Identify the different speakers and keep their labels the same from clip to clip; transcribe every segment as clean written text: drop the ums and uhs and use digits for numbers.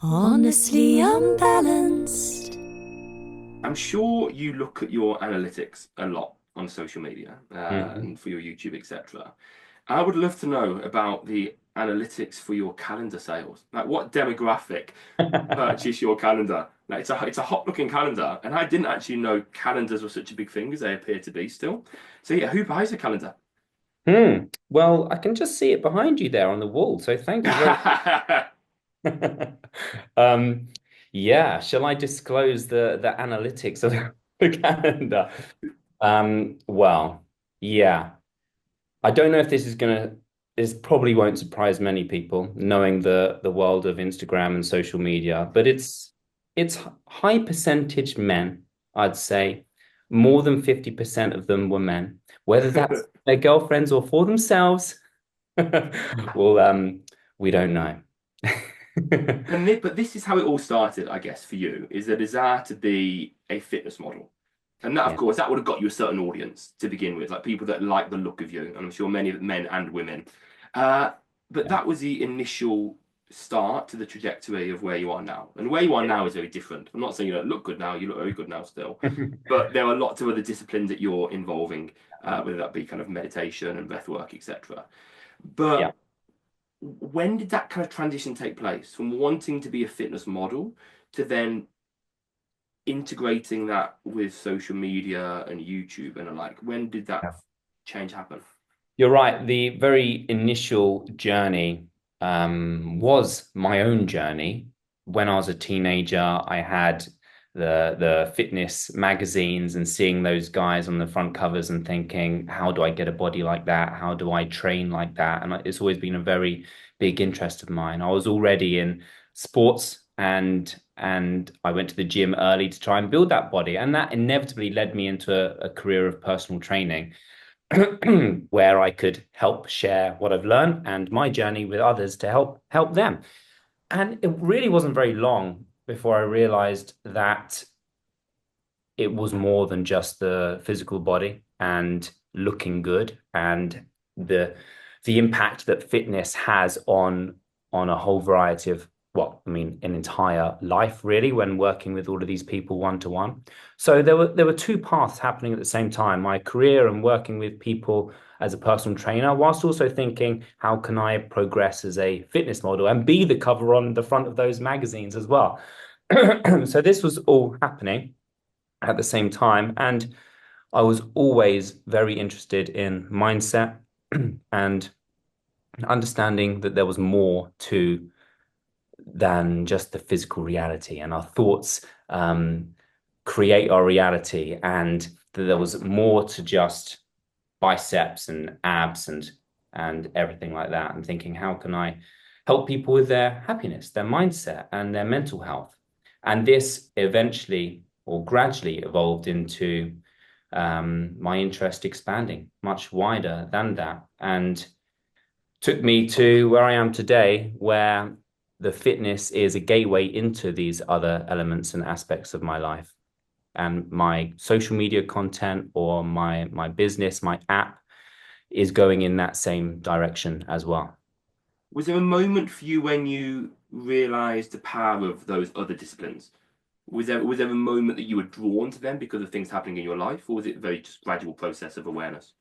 Speaker 1: Honestly unbalanced.
Speaker 2: I'm sure you look at your analytics a lot on social media
Speaker 1: Mhm.
Speaker 2: and for your YouTube, etc. I would love to know about the analytics for your calendar sales. Like, what demographic purchase your calendar? Like, it's a hot looking calendar, and I didn't actually know calendars were such a big thing as they appear to be still. So yeah, who buys a calendar?
Speaker 1: Well, I can just see it behind you there on the wall. So thank you very um yeah, shall I disclose the analytics of the calendar? Well, yeah. I don't know if this probably won't surprise many people knowing the world of Instagram and social media, but it's high percentage men, I'd say. More than 50% of them were men, whether that's their girlfriends or for themselves. Well, we don't know.
Speaker 2: But this is how it all started, I guess, for you, is a desire to be a fitness model. And that, of
Speaker 1: Yeah,
Speaker 2: course, that would have got you a certain audience to begin with, like people that like the look of you. And I'm sure many men and women. Uh, but
Speaker 1: yeah.
Speaker 2: that was the initial start to the trajectory of where you are now. And where you are now is very different. I'm not saying you don't look good now, you look very good now still. But there are lots of other disciplines that you're involving, whether that be kind of meditation and breath work, etc.
Speaker 1: Yeah.
Speaker 2: But when did that kind of transition take place from wanting to be a fitness model to then integrating that with social media and YouTube and the like? When did that change happen?
Speaker 1: You're right. The very initial journey was my own journey. When I was a teenager, I had the fitness magazines and seeing those guys on the front covers and thinking, how do I get a body like that? How do I train like that? And it's always been a very big interest of mine. I was already in sports and I went to the gym early to try and build that body. And that inevitably led me into a career of personal training. Where I could help share what I've learned and my journey with others to help them. And it really wasn't very long before I realized that it was more than just the physical body and looking good and the the impact that fitness has on a whole variety of well, I mean, an entire life really when working with all of these people one to one. So there were two paths happening at the same time, my career and working with people as a personal trainer, whilst also thinking, how can I progress as a fitness model and be the cover on the front of those magazines as well? So this was all happening at the same time. And I was always very interested in mindset and understanding that there was more to than just the physical reality. And our thoughts create our reality, and that there was more to just biceps and abs and everything like that. And thinking, how can I help people with their happiness, their mindset, and their mental health? And this eventually or gradually evolved into my interest expanding much wider than that, and took me to where I am today, where the fitness is a gateway into these other elements and aspects of my life. And my social media content or my business, my app is going in that same direction as well.
Speaker 2: Was there a moment for you when you realized the power of those other disciplines? Was there a moment that you were drawn to them because of things happening in your life, or was it a very just gradual process of awareness?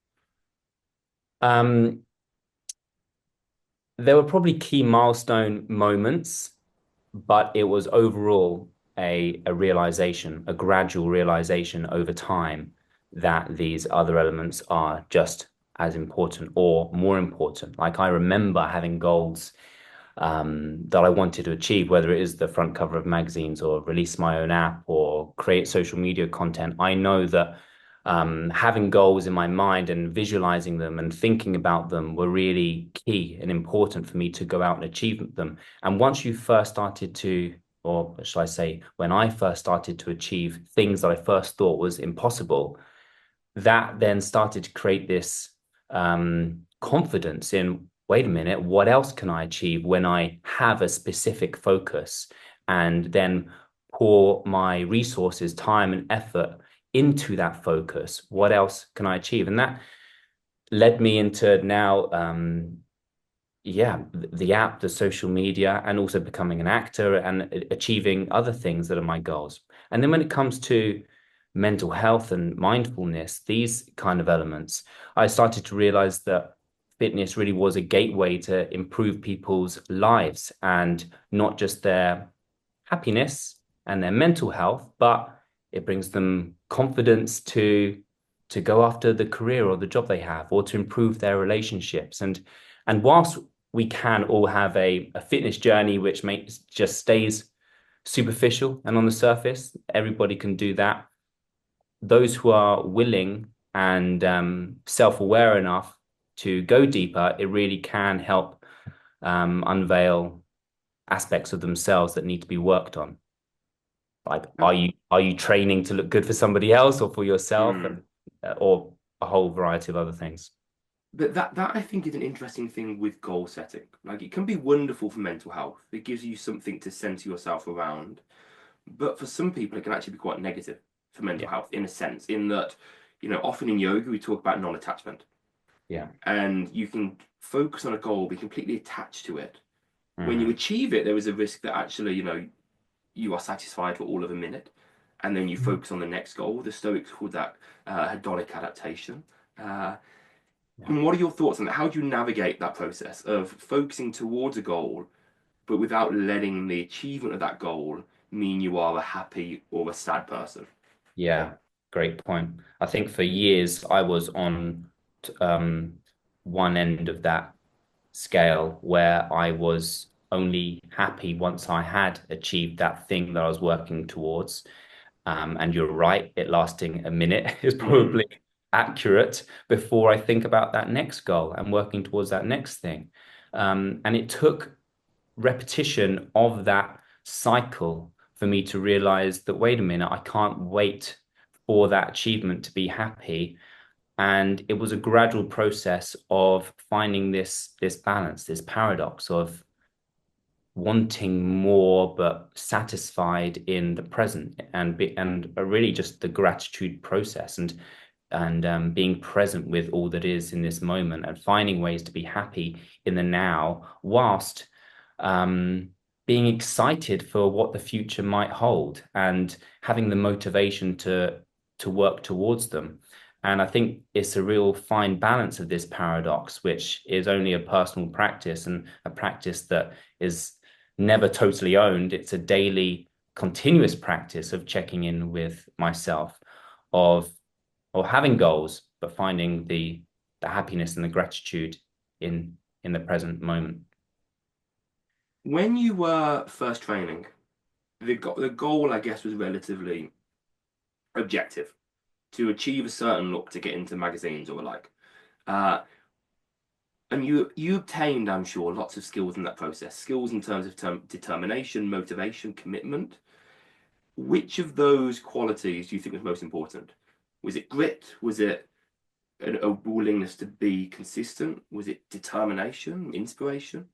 Speaker 1: Um, there were probably key milestone moments, but it was overall a realization, a gradual realization over time that these other elements are just as important or more important. Like I remember having goals that I wanted to achieve, whether it is the front cover of magazines or release my own app or create social media content. I know that having goals in my mind and visualizing them and thinking about them were really key and important for me to go out and achieve them. And once you first started to, or shall I say, when I first started to achieve things that I first thought was impossible, that then started to create this confidence in, wait a minute, what else can I achieve when I have a specific focus and then pour my resources, time, and effort into that focus? What else can I achieve? And that led me into now yeah, the app, the social media, and also becoming an actor and achieving other things that are my goals. And then when it comes to mental health and mindfulness, these kind of elements, I started to realize that fitness really was a gateway to improve people's lives and not just their happiness and their mental health, but it brings them confidence to go after the career or the job they have or to improve their relationships. And whilst we can all have a fitness journey which makes just stays superficial and on the surface, everybody can do that. Those who are willing and self-aware enough to go deeper, it really can help unveil aspects of themselves that need to be worked on. Like, are you training to look good for somebody else or for yourself,
Speaker 2: Hmm.
Speaker 1: and or a whole variety of other things?
Speaker 2: But that I think is an interesting thing with goal setting. Like it can be wonderful for mental health. It gives you something to center yourself around. But for some people, it can actually be quite negative for mental
Speaker 1: Yeah,
Speaker 2: health in a sense, in that, often in yoga we talk about non-attachment,
Speaker 1: yeah,
Speaker 2: and you can focus on a goal, be completely attached to it. When you
Speaker 1: hmm,
Speaker 2: achieve it, there is a risk that actually, you are satisfied for all of a minute, and then you focus on the next goal. The Stoics called that hedonic adaptation. Uh,
Speaker 1: yeah.
Speaker 2: and what are your thoughts on that? How do you navigate that process of focusing towards a goal, but without letting the achievement of that goal mean you are a happy or a sad person?
Speaker 1: Yeah, great point. I think for years I was on one end of that scale where I was only happy once I had achieved that thing that I was working towards. And you're right, it lasting a minute is
Speaker 2: Mm,
Speaker 1: probably accurate before I think about that next goal and working towards that next thing. And it took repetition of that cycle for me to realize that, wait a minute, I can't wait for that achievement to be happy. And it was a gradual process of finding this balance, this paradox of wanting more but satisfied in the present and really just the gratitude process and being present with all that is in this moment and finding ways to be happy in the now whilst um, being excited for what the future might hold and having the motivation to work towards them. And I think it's a real fine balance of this paradox, which is only a personal practice and a practice that is never totally owned. It's a daily, continuous practice of checking in with myself, of or having goals, but finding the happiness and the gratitude in the present moment.
Speaker 2: when you were first training, the goal, I guess, was relatively objective to achieve a certain look to get into magazines or like. Uh, and you obtained, I'm sure, lots of skills in that process. Skills in terms of determination, motivation, commitment. Which of those qualities do you think was most important? Was it grit? Was it a willingness to be consistent? Was it determination, inspiration?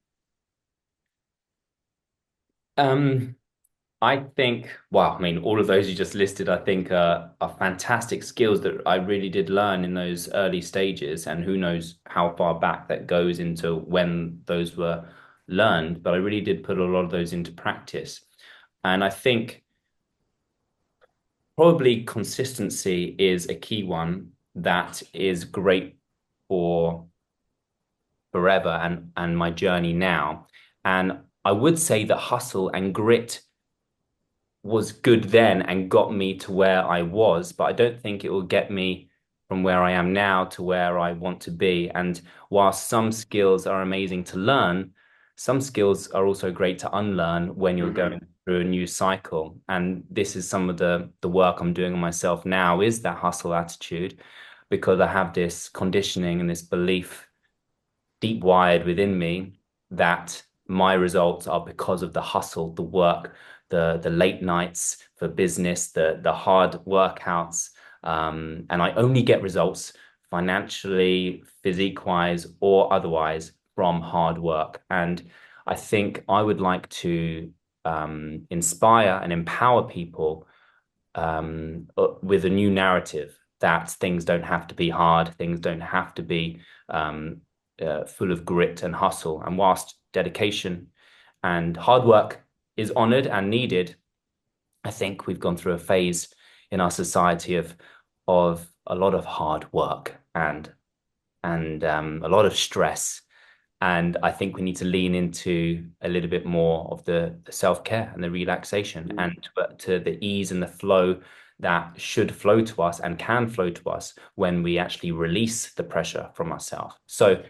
Speaker 1: Um, I think, well, I mean, all of those you just listed, I think are fantastic skills that I really did learn in those early stages. And who knows how far back that goes into when those were learned, but I really did put a lot of those into practice. And I think probably consistency is a key one that is great for forever and my journey now. And I would say that hustle and grit was good then and got me to where I was, but I don't think it will get me from where I am now to where I want to be. And while some skills are amazing to learn, some skills are also great to unlearn when you're
Speaker 2: Hmm.
Speaker 1: going through a new cycle. And this is some of the work I'm doing on myself now is that hustle attitude because I have this conditioning and this belief deep wired within me that my results are because of the hustle, the work, the late nights for business, the hard workouts. And I only get results financially, physique wise, or otherwise from hard work. And I think I would like to inspire and empower people with a new narrative that things don't have to be hard, things don't have to be um, full of grit and hustle. And whilst dedication and hard work is honored and needed, I think we've gone through a phase in our society of a lot of hard work and a lot of stress. And I think we need to lean into a little bit more of the self-care and the relaxation
Speaker 2: Mm.
Speaker 1: and to the ease and the flow that should flow to us and can flow to us when we actually release the pressure from ourselves. So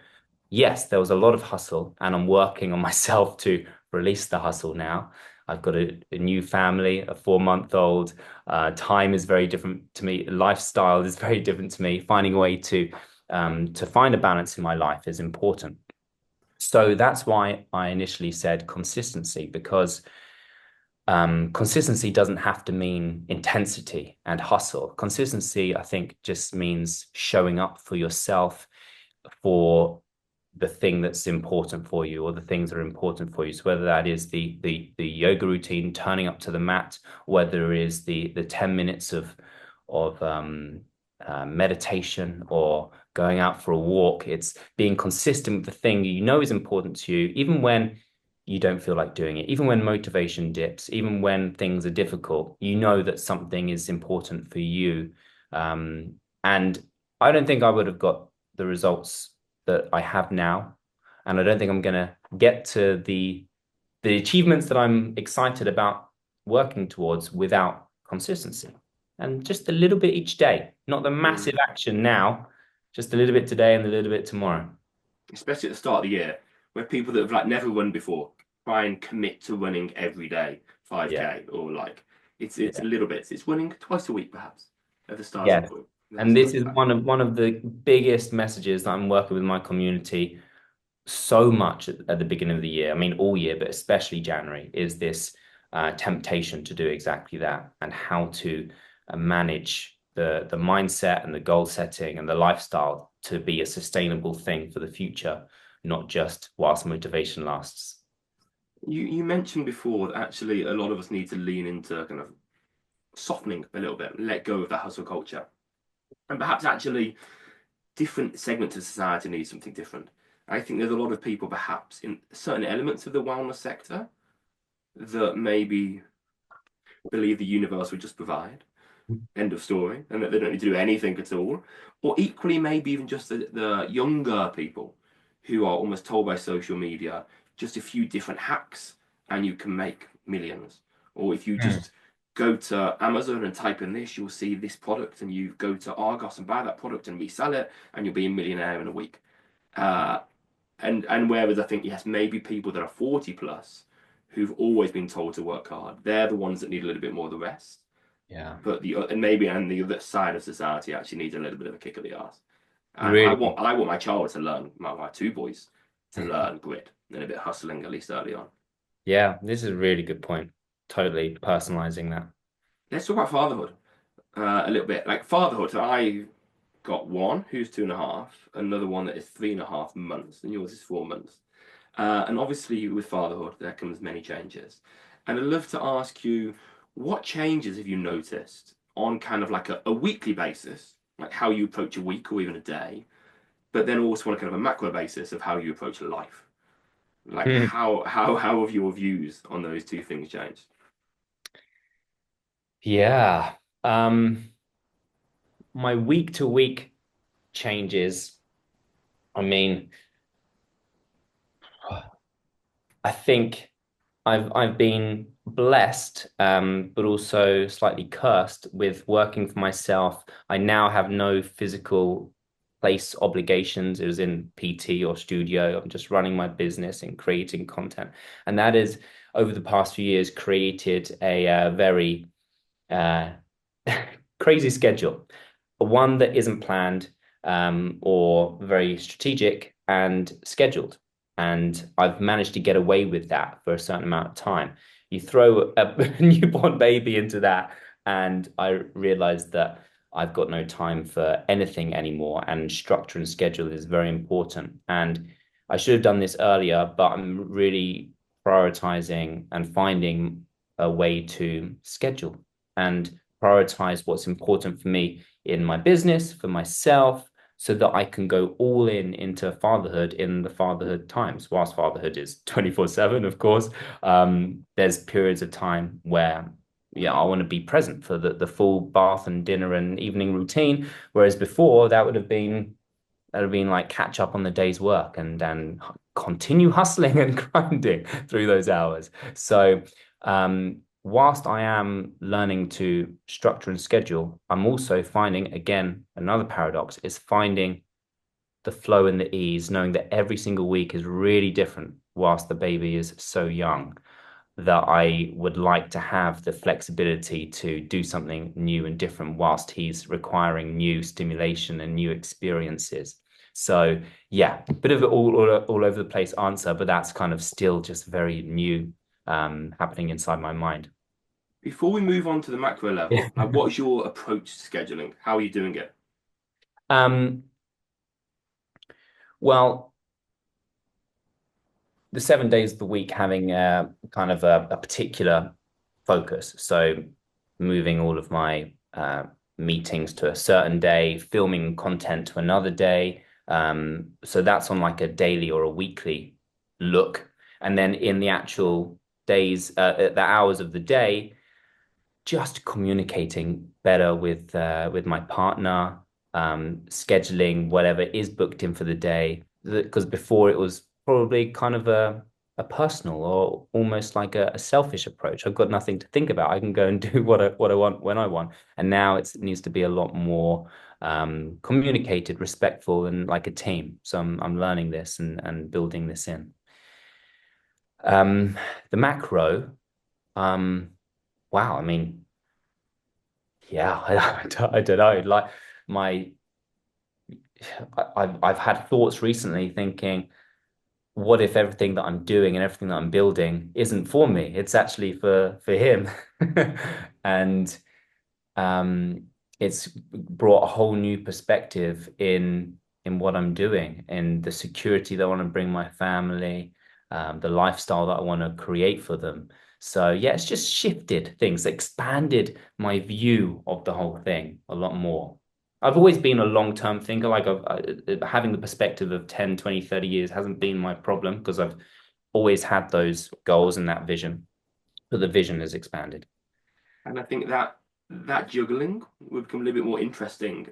Speaker 1: yes, there was a lot of hustle, and I'm working on myself to release the hustle now. I've got a new family, a 4 month old. Time is very different to me. Lifestyle is very different to me. Finding a way to find a balance in my life is important. So that's why I initially said consistency, because consistency doesn't have to mean intensity and hustle. Consistency, I think, just means showing up for yourself, for the thing that's important for you or the things that are important for you. So whether that is the yoga routine, turning up to the mat, whether it is the 10 minutes of meditation or going out for a walk, it's being consistent with the thing you know is important to you, even when you don't feel like doing it, even when motivation dips, even when things are difficult, you know that something is important for you. And I don't think I would have got the results that I have now. And I don't think I'm gonna get to the achievements that I'm excited about working towards without consistency. And just a little bit each day, not the massive
Speaker 2: Mm.
Speaker 1: action now, just a little bit today and a little bit tomorrow.
Speaker 2: Especially at the start of the year, where people that have like never run before try and commit to running every day,
Speaker 1: Yeah,
Speaker 2: 5K, or like it's a
Speaker 1: yeah.
Speaker 2: little bit. It's running twice a week perhaps at the starting
Speaker 1: Yes.
Speaker 2: point.
Speaker 1: And
Speaker 2: That's
Speaker 1: this
Speaker 2: not
Speaker 1: is
Speaker 2: bad.
Speaker 1: one of the biggest messages that I'm working with my community so much at the beginning of the year. I mean, all year, but especially January, is this temptation to do exactly that, and how to manage the mindset and the goal setting and the lifestyle to be a sustainable thing for the future, not just whilst motivation lasts.
Speaker 2: You mentioned before that actually a lot of us need to lean into kind of softening a little bit, let go of that hustle culture, and perhaps actually different segments of society need something different. I think there's a lot of people perhaps in certain elements of the wellness sector that maybe believe the universe would just provide. End of story, and that they don't need to do anything at all. Or equally, maybe even just the younger people who are almost told by social media just a few different hacks and you can make millions. Or if you
Speaker 1: Mm.
Speaker 2: just go to Amazon and type in this, you'll see this product, and you go to Argos and buy that product and resell it, and you'll be a millionaire in a week. Uh, and whereas I think yes, maybe people that are 40 plus who've always been told to work hard, they're the ones that need a little bit more of the rest.
Speaker 1: Yeah,
Speaker 2: But the other side of society actually needs a little bit of a kick of the arse. And
Speaker 1: really.
Speaker 2: I want my child to learn, my two boys to learn grit and a bit of hustling at least early on.
Speaker 1: Yeah, this is a really good point. Totally personalizing that.
Speaker 2: Let's talk about fatherhood a little bit. Like fatherhood, so I got one who's 2.5, another one that is 3.5 months, and yours is 4 months. And obviously, with fatherhood, there comes many changes. And I'd love to ask you, what changes have you noticed on kind of like a weekly basis, like how you approach a week or even a day, but then also on a kind of a macro basis of how you approach life? Like
Speaker 1: Hmm.
Speaker 2: how have your views on those two things changed?
Speaker 1: Yeah. My week to week changes. I mean, I think I've been blessed, but also slightly cursed with working for myself. I now have no physical place obligations. It was in PT or studio. I'm just running my business and creating content, and that is over the past few years created a very uh, crazy schedule, one that isn't planned or very strategic and scheduled. And I've managed to get away with that for a certain amount of time. You throw a newborn baby into that, and I realized that I've got no time for anything anymore, and structure and schedule is very important. And I should have done this earlier, but I'm really prioritizing and finding a way to schedule and prioritize what's important for me in my business, for myself, so that I can go all in into fatherhood in the fatherhood times. Whilst fatherhood is 24/7, of course, there's periods of time where yeah, I want to be present for the full bath and dinner and evening routine. Whereas before that would have been like catch up on the day's work and continue hustling and grinding through those hours. So, whilst I am learning to structure and schedule, I'm also finding, again, another paradox is finding the flow and the ease, knowing that every single week is really different whilst the baby is so young that I would like to have the flexibility to do something new and different whilst he's requiring new stimulation and new experiences. So yeah, a bit of all over the place answer, but that's kind of still just very new happening inside my mind.
Speaker 2: Before we move on to the macro level, like what is your approach to scheduling? How are you doing it?
Speaker 1: Um, well, the 7 days of the week having kind of a particular focus. So moving all of my meetings to a certain day, filming content to another day. So that's on like a daily or a weekly look. And then in the actual days, the hours of the day, just communicating better with my partner, scheduling whatever is booked in for the day. Because before it was probably kind of a personal or almost like a selfish approach. I've got nothing to think about. I can go and do what I want when I want. And now it needs to be a lot more communicated, respectful, and like a team. So I'm learning this and building this in. Um, the macro, um, wow, I mean. Yeah, I don't know. Like my, I've had thoughts recently thinking, what if everything that I'm doing and everything that I'm building isn't for me? It's actually for him, and um, it's brought a whole new perspective in what I'm doing and the security that I want to bring my family, the lifestyle that I want to create for them. So yeah, it's just shifted things, expanded my view of the whole thing a lot more. I've always been a long-term thinker, like having the perspective of 10, 20, 30 years hasn't been my problem because I've always had those goals and that vision, but the vision has expanded.
Speaker 2: And I think that that juggling will become a little bit more interesting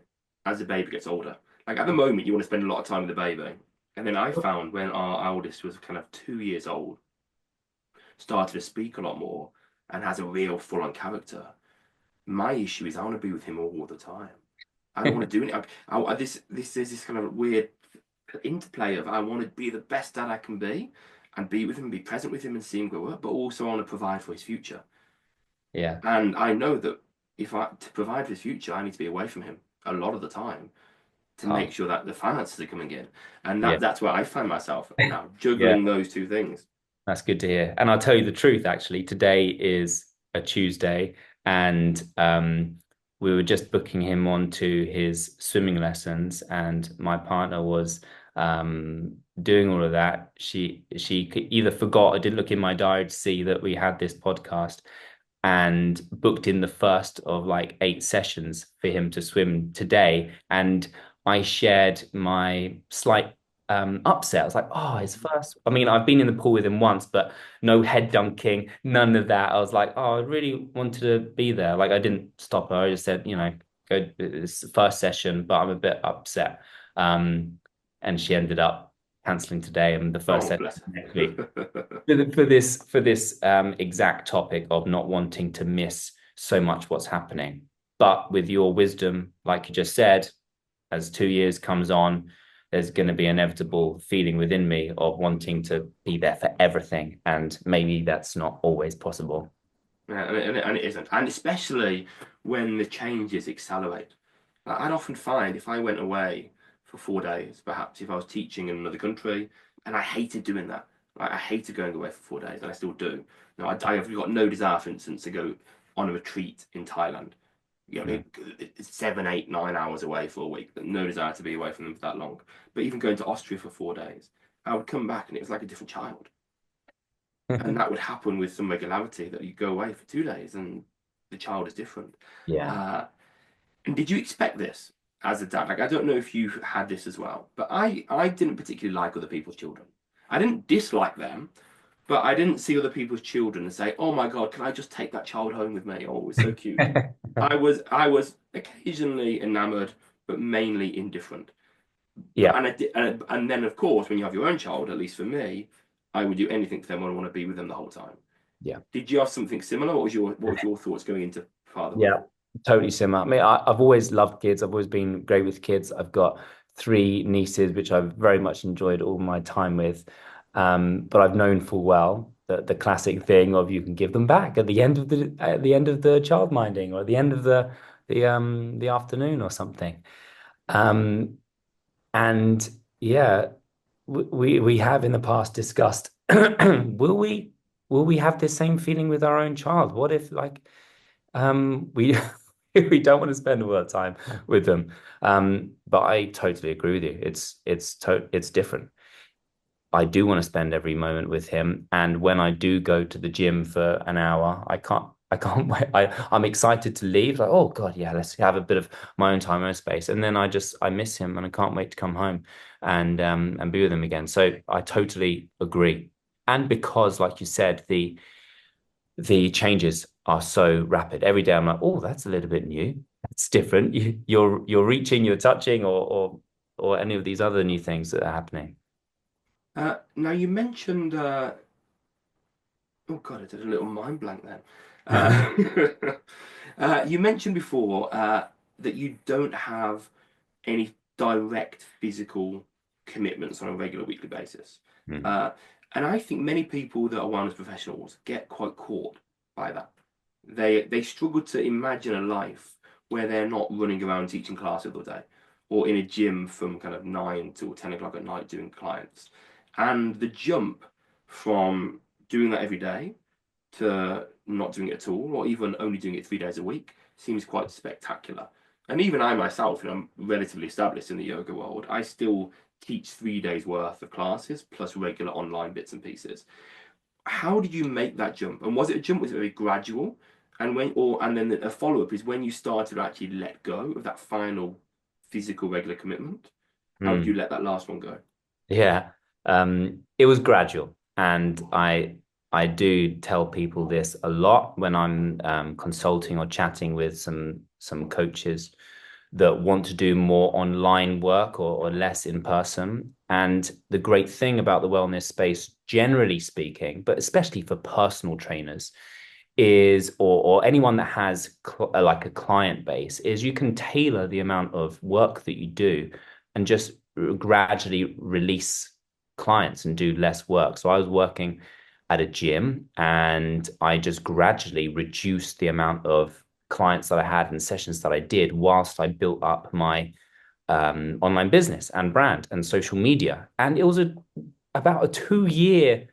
Speaker 2: as the baby gets older. Like at the moment, you want to spend a lot of time with the baby. And then I found when our eldest was kind of 2 years old, started to speak a lot more and has a real full-on character. My issue is I want to be with him all the time. I don't want to do anything. This is this kind of weird interplay of I want to be the best dad I can be and be with him, be present with him and see him grow up, but also I want to provide for his future.
Speaker 1: Yeah.
Speaker 2: And I know that if I to provide for his future, I need to be away from him a lot of the time to make
Speaker 1: Oh,
Speaker 2: sure that the finances are coming in. And
Speaker 1: yeah.
Speaker 2: that's where I find myself now,
Speaker 1: Yeah.
Speaker 2: juggling those two things.
Speaker 1: That's good to hear. And I'll tell you the truth, actually. Today is a Tuesday, and we were just booking him onto his swimming lessons, and my partner was doing all of that. She either forgot or didn't look in my diary to see that we had this podcast, and booked in the first of like 8 sessions for him to swim today. And I shared my slight upset. I was like, oh, his first. I mean, I've been in the pool with him once, but no head dunking, none of that. I was like, oh, I really wanted to be there. Like, I didn't stop her. I just said, go, it's the first session, but I'm a bit upset. And she ended up canceling today and the first
Speaker 2: Oh,
Speaker 1: session
Speaker 2: bless
Speaker 1: next week
Speaker 2: her.
Speaker 1: for this exact topic of not wanting to miss so much what's happening. But with your wisdom, like you just said, as 2 years comes on, there's going to be inevitable feeling within me of wanting to be there for everything, and maybe that's not always possible.
Speaker 2: Yeah, and it isn't. And especially when the changes accelerate. Like, I'd often find if I went away for 4 days, perhaps if I was teaching in another country, and I hated doing that. Like, I hated going away for 4 days, and I still do. No, I have got no desire, for instance, to go on a retreat in Thailand.
Speaker 1: Mm.
Speaker 2: It's 7, 8, 9 hours away for a week. No desire to be away from them for that long. But even going to Austria for 4 days, I would come back and it was like a different child. And that would happen with some regularity that you go away for 2 days and the child is different.
Speaker 1: Yeah.
Speaker 2: Uh, and did you expect this? as a dad, like I don't know if you had this as well, but I didn't particularly like other people's children. I didn't dislike them, but I didn't see other people's children and say, "Oh my God, can I just take that child home with me?" Oh, it's so cute. I was occasionally enamored, but mainly indifferent. But
Speaker 1: Yeah,
Speaker 2: and I did, and then of course, when you have your own child, at least for me, I would do anything for them. I want to be with them the whole time.
Speaker 1: yeah.
Speaker 2: Did you have something similar? What was your thoughts going into fatherhood?
Speaker 1: Yeah, totally similar. I mean, I've always loved kids. I've always been great with kids. I've got three nieces, which I've very much enjoyed all my time with. But I've known full well that the classic thing of you can give them back at the end of the child minding or at the end of the afternoon or something. Um, and yeah, we have in the past discussed will we have this same feeling with our own child? What if like we we don't want to spend all that time with them. But I totally agree with you. It's different. I do want to spend every moment with him, and when I do go to the gym for an hour, I can't wait. I'm excited to leave. Like, oh God, yeah, let's have a bit of my own time, my own space. And then I miss him, and I can't wait to come home and be with him again. So I totally agree. And because, like you said, the changes are so rapid. Every day I'm like, oh, that's a little bit new. That's different. You're reaching, you're touching, or any of these other new things that are happening.
Speaker 2: Now you mentioned oh God, I did a little mind blank then. Uh, you mentioned before that you don't have any direct physical commitments on a regular weekly basis.
Speaker 1: Hmm.
Speaker 2: Uh, and I think many people that are wellness professionals get quite caught by that. They struggle to imagine a life where they're not running around teaching classes all day or in a gym from kind of 9 till 10 o'clock at night doing clients. And the jump from doing that every day to not doing it at all, or even only doing it 3 days a week, seems quite spectacular. And even I myself, I'm relatively established in the yoga world, I still teach 3 days worth of classes plus regular online bits and pieces. How did you make that jump? And was it a jump? Was it very gradual? And then a follow up is when you started to actually let go of that final physical regular commitment. How did you
Speaker 1: Hmm.
Speaker 2: let that last one go?
Speaker 1: Yeah. It was gradual. And I do tell people this a lot when I'm consulting or chatting with some coaches that want to do more online work or less in person. And the great thing about the wellness space, generally speaking, but especially for personal trainers, is or anyone that has like a client base, is you can tailor the amount of work that you do and just gradually release clients and do less work. So I was working at a gym and I just gradually reduced the amount of clients that I had and sessions that I did whilst I built up my online business and brand and social media. And it was about a 2 year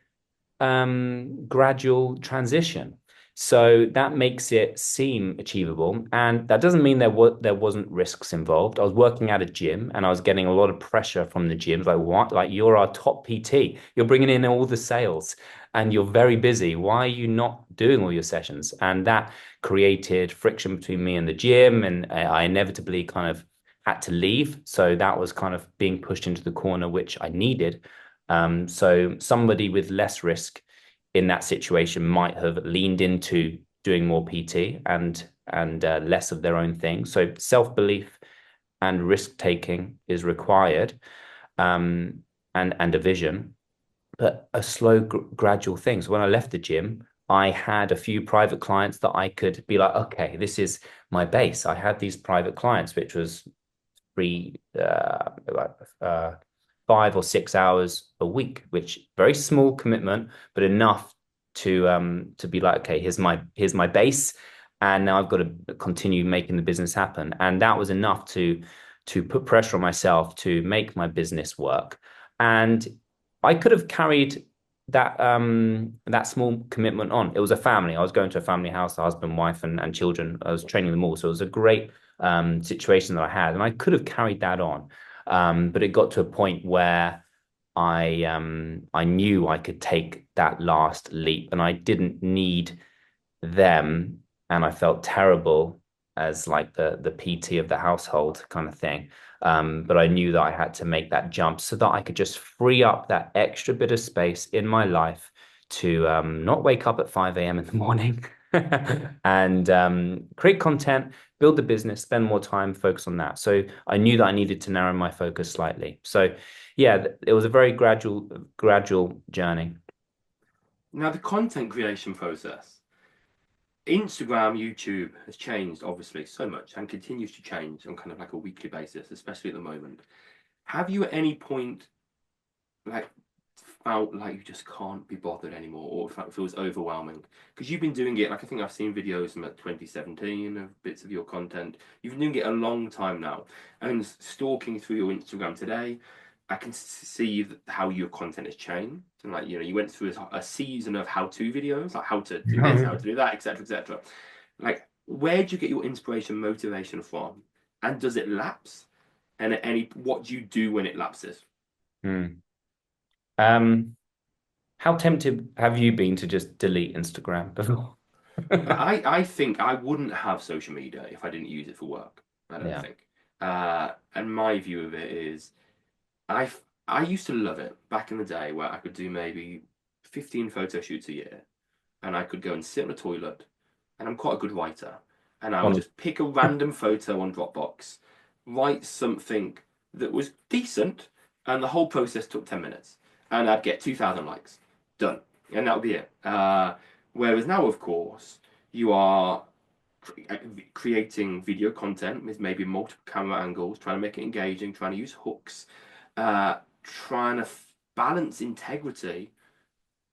Speaker 1: gradual transition. So that makes it seem achievable. And that doesn't mean there wasn't risks involved. I was working at a gym and I was getting a lot of pressure from the gyms. Like, what? Like, you're our top PT. You're bringing in all the sales and you're very busy. Why are you not doing all your sessions? And that created friction between me and the gym. And I inevitably kind of had to leave. So that was kind of being pushed into the corner, which I needed. So somebody with less risk in that situation might have leaned into doing more PT and less of their own thing. So self-belief and risk taking is required, um, and a vision, but a slow, gradual thing. So when I left the gym, I had a few private clients that I could be like, okay, this is my base. I had these private clients, which was three, like 5 or 6 hours a week, which very small commitment, but enough to be like, okay, here's my base, and now I've got to continue making the business happen. And that was enough to put pressure on myself to make my business work. And I could have carried that small commitment on. It was a family. I was going to a family house, a husband, wife, and children. I was training them all. So it was a great situation that I had, and I could have carried that on. But it got to a point where I knew I could take that last leap, and I didn't need them, and I felt terrible as like the PT of the household kind of thing. But I knew that I had to make that jump so that I could just free up that extra bit of space in my life to not wake up at 5 a.m. in the morning and create content, build the business, spend more time, focus on that. So I knew that I needed to narrow my focus slightly. So yeah, it was a very gradual journey.
Speaker 2: Now, the content creation process. Instagram, YouTube has changed obviously so much and continues to change on kind of like a weekly basis, especially at the moment. Have you at any point like felt like you just can't be bothered anymore, or if that feels overwhelming? Because you've been doing it, like I think I've seen videos from like 2017 of bits of your content. You've been doing it a long time now, and stalking through your Instagram today, I can see how your content has changed. And like you went through a season of how-to videos, like how to do this, how to do that, etc., etc. Like, where do you get your inspiration, motivation from, and does it lapse? And at any, what do you do when it lapses?
Speaker 1: Hmm. Um, how tempted have you been to just delete Instagram before?
Speaker 2: I think I wouldn't have social media if I didn't use it for work. I don't
Speaker 1: Yeah.
Speaker 2: think. And my view of it is, I I used to love it back in the day where I could do maybe 15 photo shoots a year, and I could go and sit on a toilet, and I'm quite a good writer, and I would
Speaker 1: On
Speaker 2: just pick a random photo on Dropbox, write something that was decent, and the whole process took 10 minutes, and I'd get 2,000 likes. Done. And that would be it. Whereas now, of course, you are creating video content with maybe multiple camera angles, trying to make it engaging, trying to use hooks, trying to balance integrity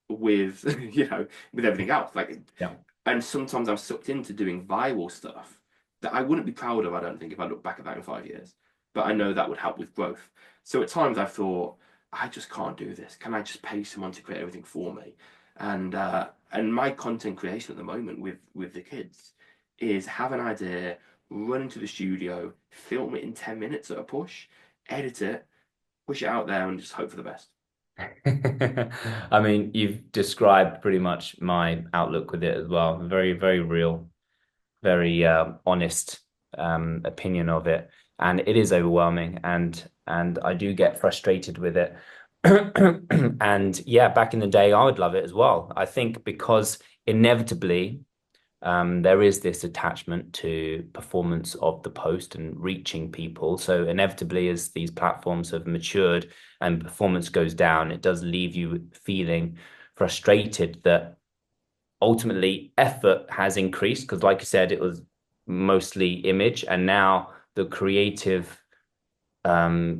Speaker 2: with with everything else. Like,
Speaker 1: yeah.
Speaker 2: and sometimes I'm sucked into doing viral stuff that I wouldn't be proud of, I don't think, if I look back at that in 5 years. But I know that would help with growth. So at times I've thought, I just can't do this. Can I just pay someone to create everything for me? And my content creation at the moment with the kids is have an idea, run into the studio, film it in 10 minutes at a push, edit it, push it out there, and just hope for the best.
Speaker 1: I mean, you've described pretty much my outlook with it as well. Very, very real, very honest opinion of it, and it is overwhelming, and I do get frustrated with it. And yeah, back in the day, I would love it as well. I think because inevitably there is this attachment to performance of the post and reaching people. So inevitably, as these platforms have matured and performance goes down, it does leave you feeling frustrated that ultimately effort has increased because, like you said, it was mostly image, and now the creative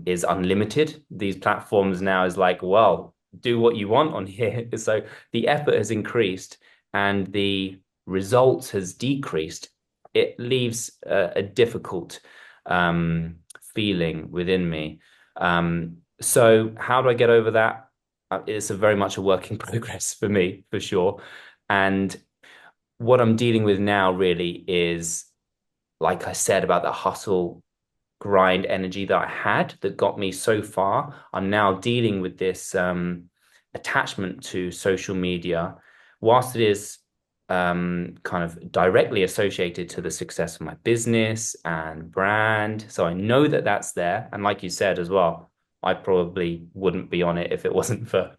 Speaker 1: is unlimited. These platforms now is like, well, do what you want on here. So the effort has increased and the results has decreased. It leaves a difficult feeling within me. So how do I get over that? It's a very much a work in progress for me, for sure. And what I'm dealing with now really is, like I said, about the hustle grind energy that I had that got me so far. I'm now dealing with this attachment to social media, whilst it is kind of directly associated to the success of my business and brand. So I know that that's there. And like you said as well, I probably wouldn't be on it if it wasn't for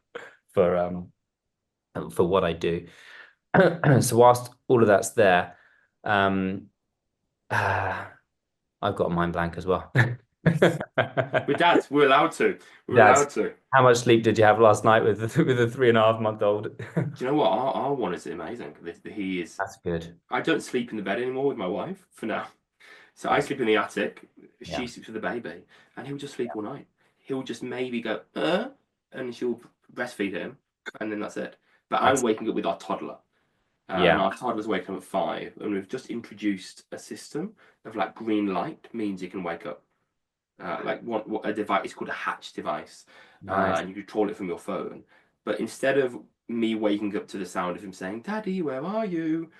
Speaker 1: for what I do. So whilst all of that's there, um, I've got a mind blank as well.
Speaker 2: We're dads. We're allowed to. We're
Speaker 1: That's
Speaker 2: allowed to.
Speaker 1: how much sleep did you have last night with with a 3.5 month old?
Speaker 2: Do you know what? Our one is amazing. He is.
Speaker 1: That's good.
Speaker 2: I don't sleep in the bed anymore with my wife for now. So I
Speaker 1: That's
Speaker 2: sleep in the attic. She
Speaker 1: yeah.
Speaker 2: sleeps with the baby, and he'll just sleep all night. He'll just maybe go, and she'll breastfeed him, and then that's it. But I'm
Speaker 1: That's
Speaker 2: waking up with our toddler, and
Speaker 1: yeah.
Speaker 2: our toddler's waking up at 5, and we've just introduced a system of like green light means he can wake up. Like what a device it's called a hatch device,
Speaker 1: Nice.
Speaker 2: and you control it from your phone. But instead of me waking up to the sound of him saying, "Daddy, where are you?"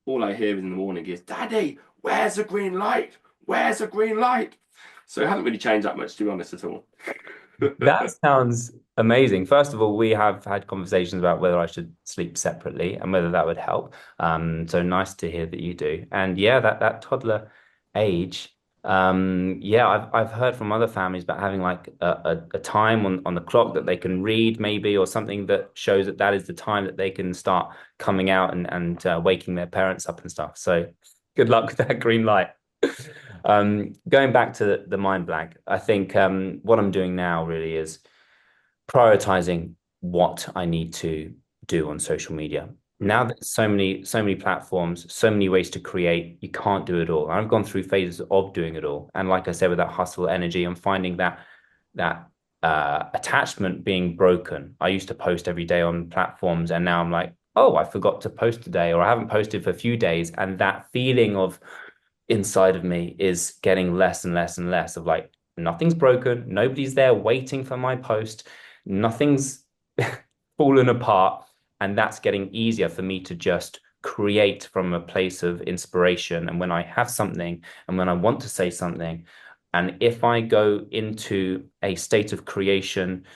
Speaker 2: all I hear in the morning is, "Daddy, where's the green light? Where's the green light?" So it hasn't really changed that much, to be honest, at all.
Speaker 1: That sounds Amazing. First of all, we have had conversations about whether I should sleep separately and whether that would help. So nice to hear that you do. And yeah, that toddler age. Yeah, I've heard from other families about having like a time on the clock that they can read maybe, or something that shows that that is the time that they can start coming out and waking their parents up and stuff. So good luck with that green light. Going back to the mind blank, I think what I'm doing now really is prioritizing what I need to do on social media. Now
Speaker 2: Mm,
Speaker 1: there's so many platforms, so many ways to create, you can't do it all. I've gone through phases of doing it all. And like I said, with that hustle energy, I'm finding that attachment being broken. I used to post every day on platforms, and now I'm like, oh, I forgot to post today, or I haven't posted for a few days. And that feeling of inside of me is getting less and less and less of like, nothing's broken, nobody's there waiting for my post, nothing's fallen apart. And that's getting easier for me to just create from a place of inspiration. And when I have something and when I want to say something, and if I go into a state of creation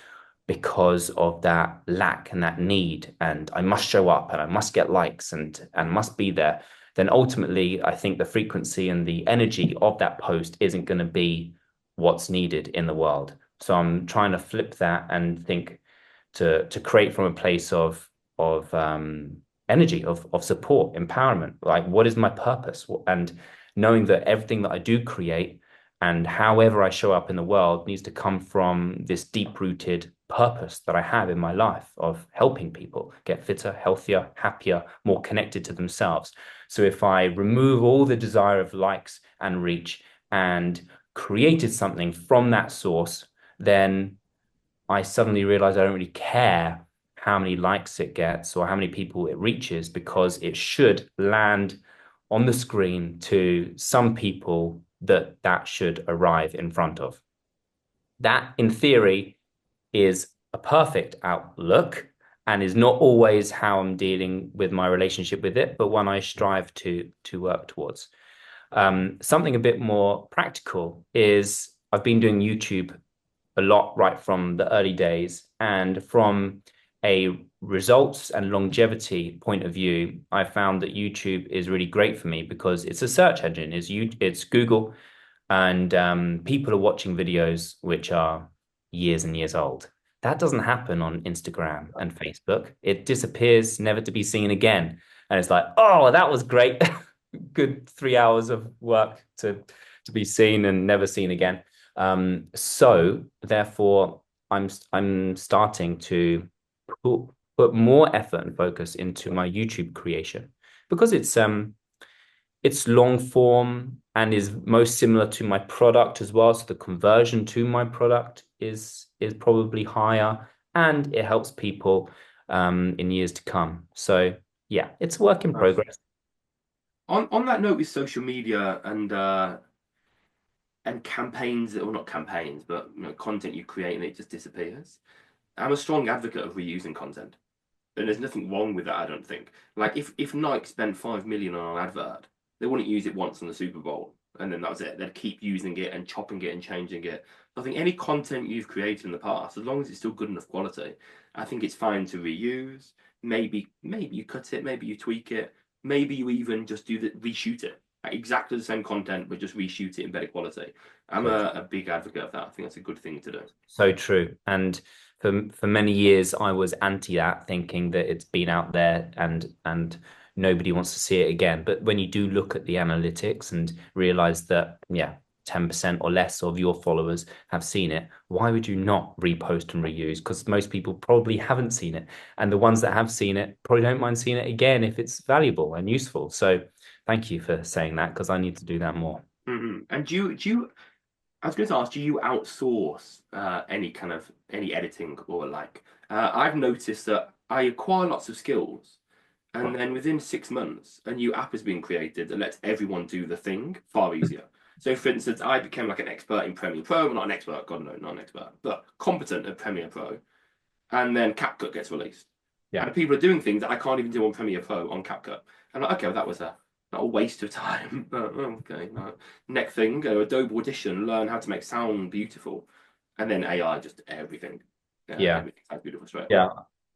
Speaker 1: because of that lack and that need, and I must show up and I must get likes and must be there, then ultimately I think the frequency and the energy of that post isn't going to be what's needed in the world. So I'm trying to flip that and think to create from a place of energy, of support, empowerment. Like, what is my purpose? And knowing that everything that I do create and however I show up in the world needs to come from this deep-rooted purpose that I have in my life of helping people get fitter, healthier, happier, more connected to themselves. So if I remove all the desire of likes and reach and created something from that source, then I suddenly realize I don't really care how many likes it gets or how many people it reaches, because it should land on the screen to some people that should arrive in front of. That, in theory, is a perfect outlook and is not always how I'm dealing with my relationship with it, but one I strive to work towards. Something a bit more practical is I've been doing YouTube a lot right from the early days. And from a results and longevity point of view, I found that YouTube is really great for me because it's a search engine. It's Google, and people are watching videos which are years and years old. That doesn't happen on Instagram and Facebook. It disappears, never to be seen again. And it's like, oh, that was great. Good 3 hours of work to be seen and never seen again. So therefore, I'm starting to put, put more effort and focus into my YouTube creation because it's long form and is most similar to my product as well. So the conversion to my product is probably higher, and it helps people in years to come. So yeah, it's a work in
Speaker 2: perfect.
Speaker 1: progress.
Speaker 2: On that note with social media and campaigns, or not campaigns, but content you create and it just disappears. I'm a strong advocate of reusing content. And there's nothing wrong with that, I don't think. Like if Nike spent 5 million on an advert, they wouldn't use it once on the Super Bowl, and then that was it. They'd keep using it and chopping it and changing it. I think any content you've created in the past, as long as it's still good enough quality, I think it's fine to reuse. Maybe you cut it, maybe you tweak it, maybe you even just do the reshoot it. Like exactly the same content, but just reshoot it in better quality. I'm
Speaker 1: So
Speaker 2: a big advocate of that. I think that's a good thing to do.
Speaker 1: So true. And for many years I was anti that, thinking that it's been out there and nobody wants to see it again. But when you do look at the analytics and realize that, yeah, 10% or less of your followers have seen it, why would you not repost and reuse? Because most people probably haven't seen it. And the ones that have seen it probably don't mind seeing it again if it's valuable and useful. So thank you for saying that, because I need to do that more.
Speaker 2: And do you I was going to ask, do you outsource any editing or like? I've noticed that I acquire lots of skills, and then within 6 months, a new app has been created that lets everyone do the thing far easier. So, for instance, I became like an expert in Premiere Pro. Well, not an expert, God no, not an expert, but competent at Premiere Pro. And then CapCut gets released,
Speaker 1: Yeah.
Speaker 2: and people are doing things that I can't even do on Premiere Pro on CapCut. And I'm like, okay, well, that was a not a waste of time. But okay, no. Next thing, go Adobe Audition, learn how to make sound beautiful, and then AI just everything. Yeah,
Speaker 1: Yeah.
Speaker 2: everything sounds beautiful straight away.
Speaker 1: Yeah.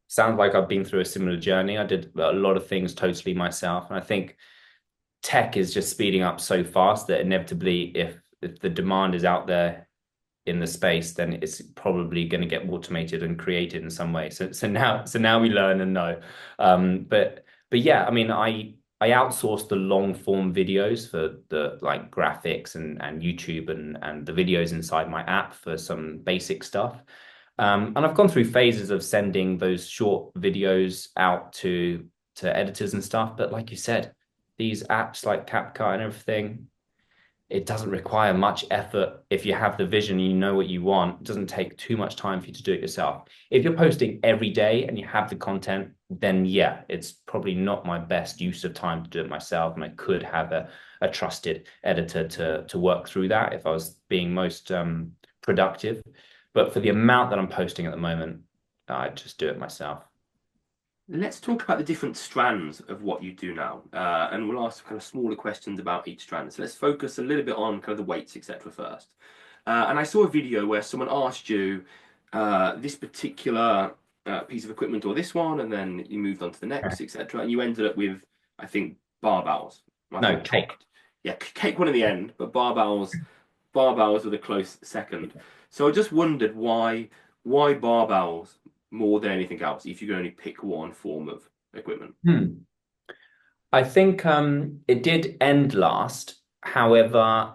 Speaker 1: Sounds like I've been through a similar journey. I did a lot of things totally myself. And I think tech is just speeding up so fast that inevitably, if the demand is out there in the space, then it's probably going to get automated and created in some way. So now we learn and know. But yeah, I mean, I outsourced the long form videos for the like graphics and YouTube and the videos inside my app for some basic stuff. And I've gone through phases of sending those short videos out to editors and stuff. But like you said, these apps like CapCut and everything, it doesn't require much effort if you have the vision and you know what you want. It doesn't take too much time for you to do it yourself. If you're posting every day and you have the content, then yeah, it's probably not my best use of time to do it myself. And I could have a trusted editor to work through that if I was being most productive. But for the amount that I'm posting at the moment, I just do it myself.
Speaker 2: Let's talk about the different strands of what you do now, and we'll ask kind of smaller questions about each strand. So let's focus a little bit on kind of the weights, etc. first. And I saw a video where someone asked you this particular piece of equipment or this one, and then you moved on to the next, etc. And you ended up with, I think, barbells. I
Speaker 1: No,
Speaker 2: think,
Speaker 1: cake.
Speaker 2: yeah, cake one in the end, but barbells were the close second. So I just wondered why barbells more than anything else if you could only pick one form of equipment.
Speaker 1: Hmm. I think it did end last. However,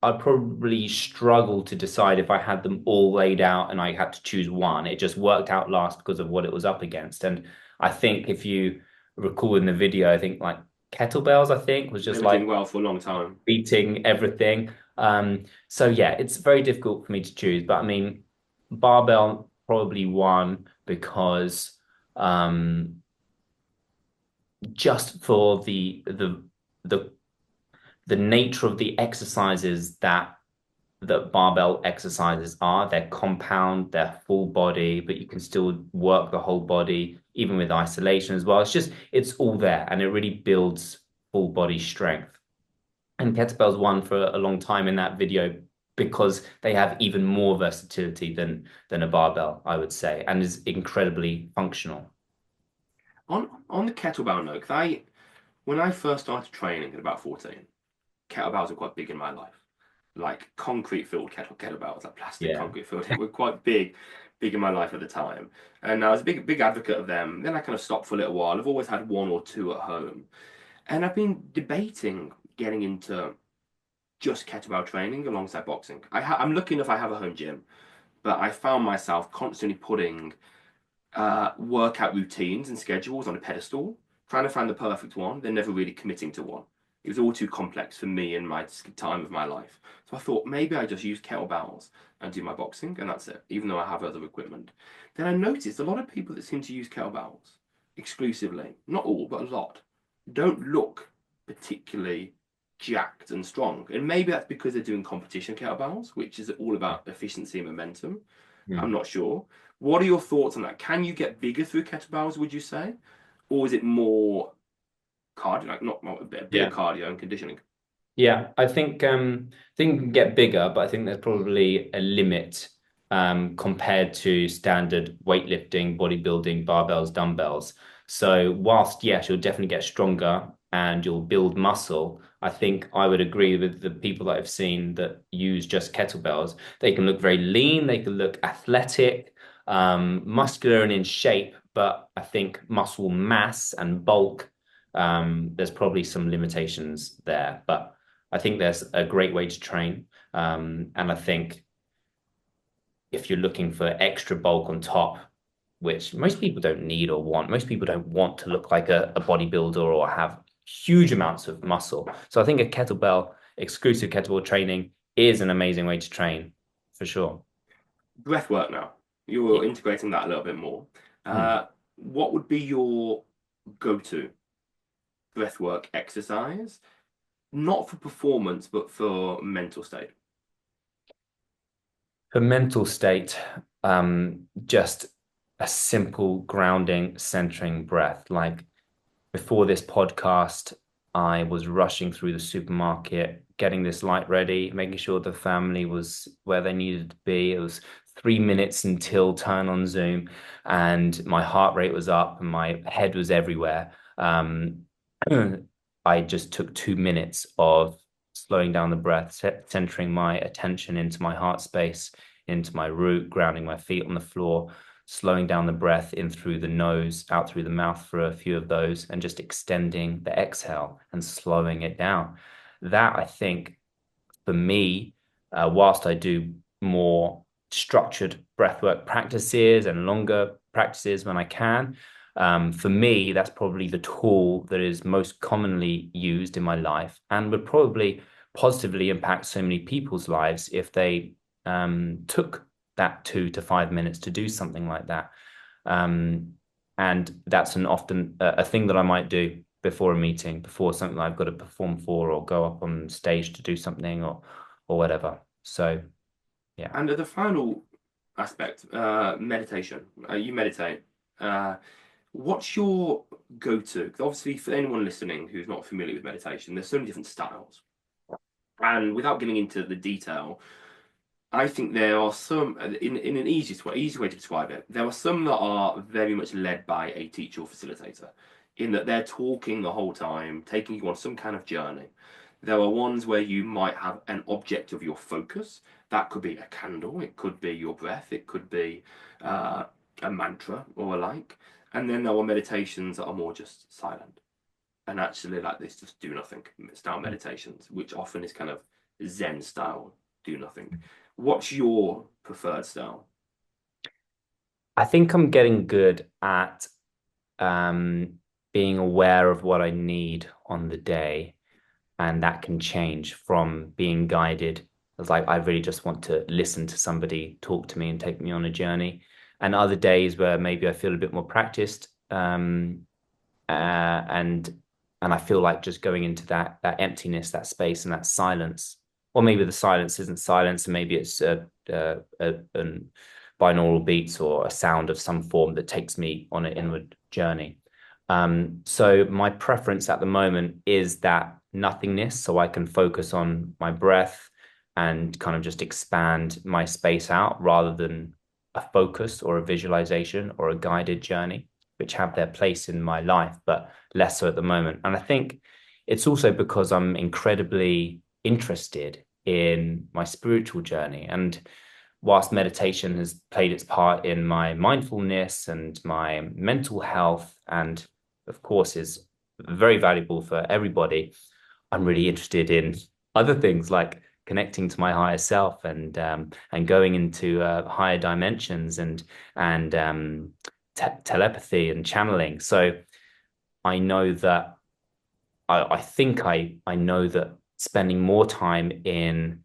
Speaker 1: I probably struggled to decide if I had them all laid out and I had to choose one. It just worked out last because of what it was up against. And I think if you recall in the video, I think like kettlebells, I think, was
Speaker 2: They
Speaker 1: just
Speaker 2: were doing
Speaker 1: like
Speaker 2: well for a long time.
Speaker 1: beating everything. So yeah, it's very difficult for me to choose. But I mean, barbell probably one because just for the the nature of the exercises that barbell exercises are. They're compound, they're full body, but you can still work the whole body, even with isolation as well. It's all there and it really builds full body strength. And kettlebells won for a long time in that video because they have even more versatility than a barbell, I would say, and is incredibly functional.
Speaker 2: On the kettlebell note, 'cause when I first started training at about 14, kettlebells were quite big in my life. Like concrete filled kettlebells, like plastic
Speaker 1: Yeah.
Speaker 2: concrete filled, were quite big in my life at the time. And I was a big advocate of them. Then I kind of stopped for a little while. I've always had one or two at home. And I've been debating getting into just kettlebell training alongside boxing. I'm lucky enough I have a home gym, but I found myself constantly putting workout routines and schedules on a pedestal, trying to find the perfect one, then never really committing to one. It was all too complex for me in my time of my life. So I thought maybe I just use kettlebells and do my boxing, and that's it, even though I have other equipment. Then I noticed a lot of people that seem to use kettlebells exclusively, not all, but a lot, don't look particularly jacked and strong. And maybe that's because they're doing competition kettlebells, which is all about efficiency and momentum. I'm
Speaker 1: Hmm.
Speaker 2: not sure. What are your thoughts on that? Can you get bigger through kettlebells, would you say? Or is it more cardio, like not a bit of
Speaker 1: Yeah.
Speaker 2: cardio and conditioning?
Speaker 1: Yeah, I think it can get bigger, but I think there's probably a limit compared to standard weightlifting, bodybuilding, barbells, dumbbells. So whilst yes, you'll definitely get stronger and you'll build muscle, I think I would agree with the people that I've seen that use just kettlebells. They can look very lean, they can look athletic, muscular and in shape, but I think muscle mass and bulk, there's probably some limitations there. But I think there's a great way to train. And I think if you're looking for extra bulk on top, which most people don't need or want, most people don't want to look like a bodybuilder or have huge amounts of muscle. So I think a kettlebell, exclusive kettlebell training is an amazing way to train for sure.
Speaker 2: Breath work now.
Speaker 1: Yeah.
Speaker 2: You're integrating that a little bit more.
Speaker 1: Hmm.
Speaker 2: What would be your go-to breathwork exercise? Not for performance, but for mental state.
Speaker 1: For mental state, just a simple grounding, centering breath. Like before this podcast, I was rushing through the supermarket, getting this light ready, making sure the family was where they needed to be. It was 3 minutes until turn on Zoom, and my heart rate was up and my head was everywhere. I just took 2 minutes of slowing down the breath, centering my attention into my heart space, into my root, grounding my feet on the floor, slowing down the breath in through the nose, out through the mouth for a few of those, and just extending the exhale and slowing it down. That I think for me, whilst I do more structured breathwork practices and longer practices when I can, for me, that's probably the tool that is most commonly used in my life and would probably positively impact so many people's lives if they took that 2 to 5 minutes to do something like that. Um, and that's an often a thing that I might do before a meeting, before something I've got to perform for or go up on stage to do something or whatever. So yeah.
Speaker 2: And the final aspect, meditation. You meditate. Uh, what's your go-to? 'Cause obviously, for anyone listening who's not familiar with meditation, there's so many different styles. And without getting into the detail, I think there are some, in an easy way to describe it, there are some that are very much led by a teacher or facilitator, in that they're talking the whole time, taking you on some kind of journey. There are ones where you might have an object of your focus. That could be a candle, it could be your breath, it could be uh, a mantra or a like. And then there are meditations that are more just silent and actually like this, just do nothing style meditations, which often is kind of Zen style, do nothing. What's your preferred style?
Speaker 1: I think I'm getting good at um, being aware of what I need on the day, and that can change from being guided. It's like I really just want to listen to somebody talk to me and take me on a journey, and other days where maybe I feel a bit more practiced, uh, and and I feel like just going into that emptiness, that space, and that silence, or maybe the silence isn't silence, and maybe it's an binaural beats or a sound of some form that takes me on an inward journey. So my preference at the moment is that nothingness, so I can focus on my breath and kind of just expand my space out rather than a focus or a visualization or a guided journey, which have their place in my life, but less so at the moment. And I think it's also because I'm incredibly interested in my spiritual journey. And whilst meditation has played its part in my mindfulness and my mental health, and of course is very valuable for everybody, I'm really interested in other things like connecting to my higher self and going into higher dimensions and telepathy and channeling. So I know that I think I know that spending more time in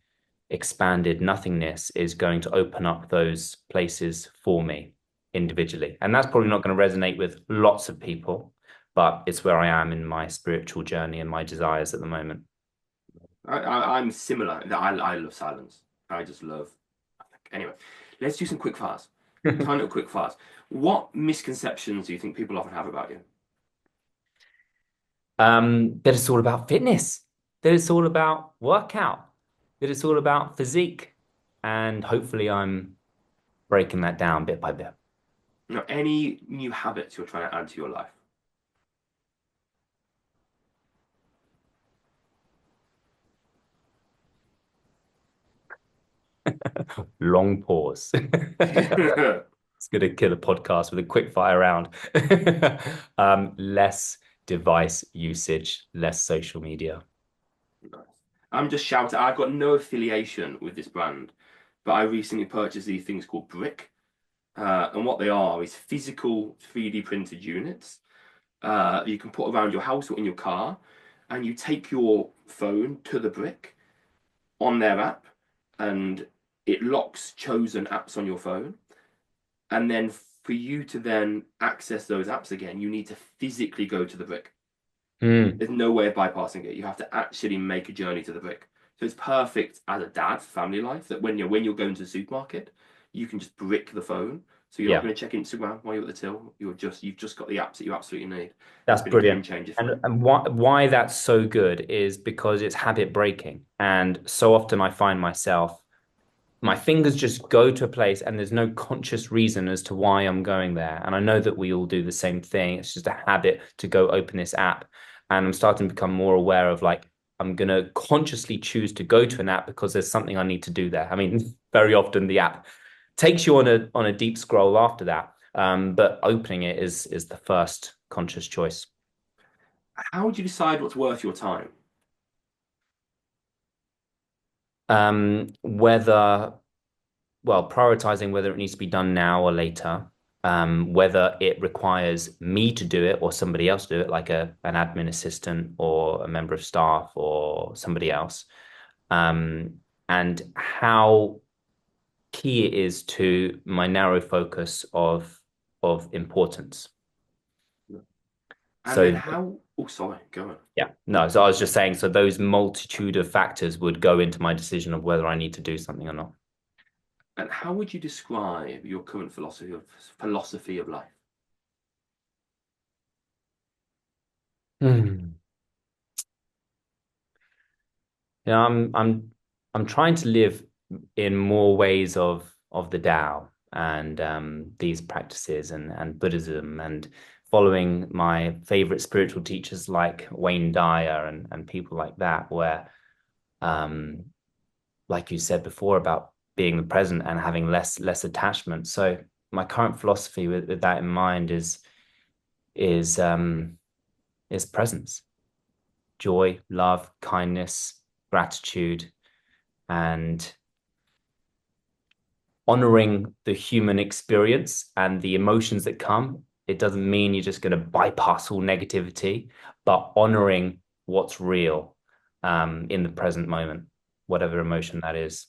Speaker 1: expanded nothingness is going to open up those places for me individually. And that's probably not going to resonate with lots of people, but it's where I am in my spiritual journey and my desires at the moment.
Speaker 2: I'm similar. I love silence. I just love. Anyway, let's do some quick fires. Tiny little quick fires. What misconceptions do you think people often have about you?
Speaker 1: That it's all about fitness, that it's all about workout, that it's all about physique. And hopefully I'm breaking that down bit by bit.
Speaker 2: Any new habits you're trying to add to your life?
Speaker 1: Long pause. It's going to kill a podcast with a quick fire round. Less device usage, less social media.
Speaker 2: Nice. I'm just shouting. I've got no affiliation with this brand, but I recently purchased these things called Brick. And what they are is physical 3D printed units you can put around your house or in your car, and you take your phone to the brick on their app, and it locks chosen apps on your phone. And then for you to then access those apps again, you need to physically go to the brick.
Speaker 1: Mm,
Speaker 2: There's no way of bypassing it. You have to actually make a journey to the brick. So it's perfect as a dad for family life that when you're going to the supermarket, you can just brick the phone. So you're not
Speaker 1: yeah,
Speaker 2: going to check Instagram while you're at the till. You've just got the apps that you absolutely need. It's
Speaker 1: that's
Speaker 2: been a game
Speaker 1: brilliant.
Speaker 2: changer for me.
Speaker 1: And why that's so good is because it's habit breaking. And so often I find myself my fingers just go to a place and there's no conscious reason as to why I'm going there. And I know that we all do the same thing. It's just a habit to go open this app. And I'm starting to become more aware of like, I'm going to consciously choose to go to an app because there's something I need to do there. I mean, very often the app takes you on a deep scroll after that. But opening it is the first conscious choice.
Speaker 2: How would you decide what's worth your time?
Speaker 1: Whether well, prioritizing whether it needs to be done now or later, whether it requires me to do it or somebody else to do it, like an admin assistant or a member of staff or somebody else, um, and how key it is to my narrow focus of importance.
Speaker 2: And then
Speaker 1: So
Speaker 2: how, oh, sorry, go on.
Speaker 1: yeah, no, so I was just saying, so those multitude of factors would go into my decision of whether I need to do something or not.
Speaker 2: And how would you describe your current philosophy of life?
Speaker 1: Hmm. Yeah, I'm trying to live in more ways of the Tao and these practices and Buddhism and following my favorite spiritual teachers like Wayne Dyer and people like that, where um, like you said before about being the present and having less attachment. So my current philosophy with that in mind is is presence, joy, love, kindness, gratitude, and honoring the human experience and the emotions that come. It doesn't mean you're just going to bypass all negativity, but honoring what's real in the present moment, whatever emotion that is.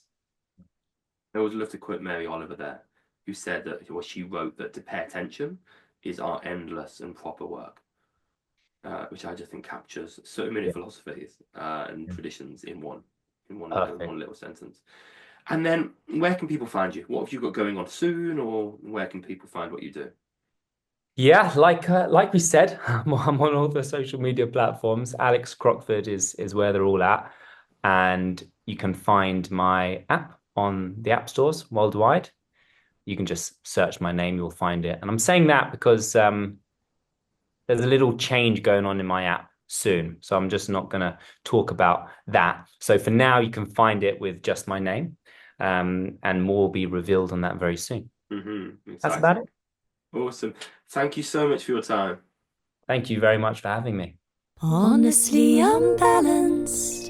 Speaker 2: I always love to quote Mary Oliver there, who said that, well, she wrote that to pay attention is our endless and proper work, which I just think captures so many
Speaker 1: Yeah.
Speaker 2: philosophies and traditions in
Speaker 1: Perfect.
Speaker 2: one little sentence. And then, where can people find you? What have you got going on soon, or where can people find what you do?
Speaker 1: Yeah, like we said, I'm on all the social media platforms. Alex Crockford is where they're all at, and you can find my app on the app stores worldwide. You can just search my name, you'll find it. And I'm saying that because there's a little change going on in my app soon. So I'm just not going to talk about that. So for now, you can find it with just my name, and more will be revealed on that very soon. That's about
Speaker 2: Exciting.
Speaker 1: it.
Speaker 2: Awesome. Thank you so much for your time.
Speaker 1: Thank you very much for having me.
Speaker 3: Honestly, unbalanced.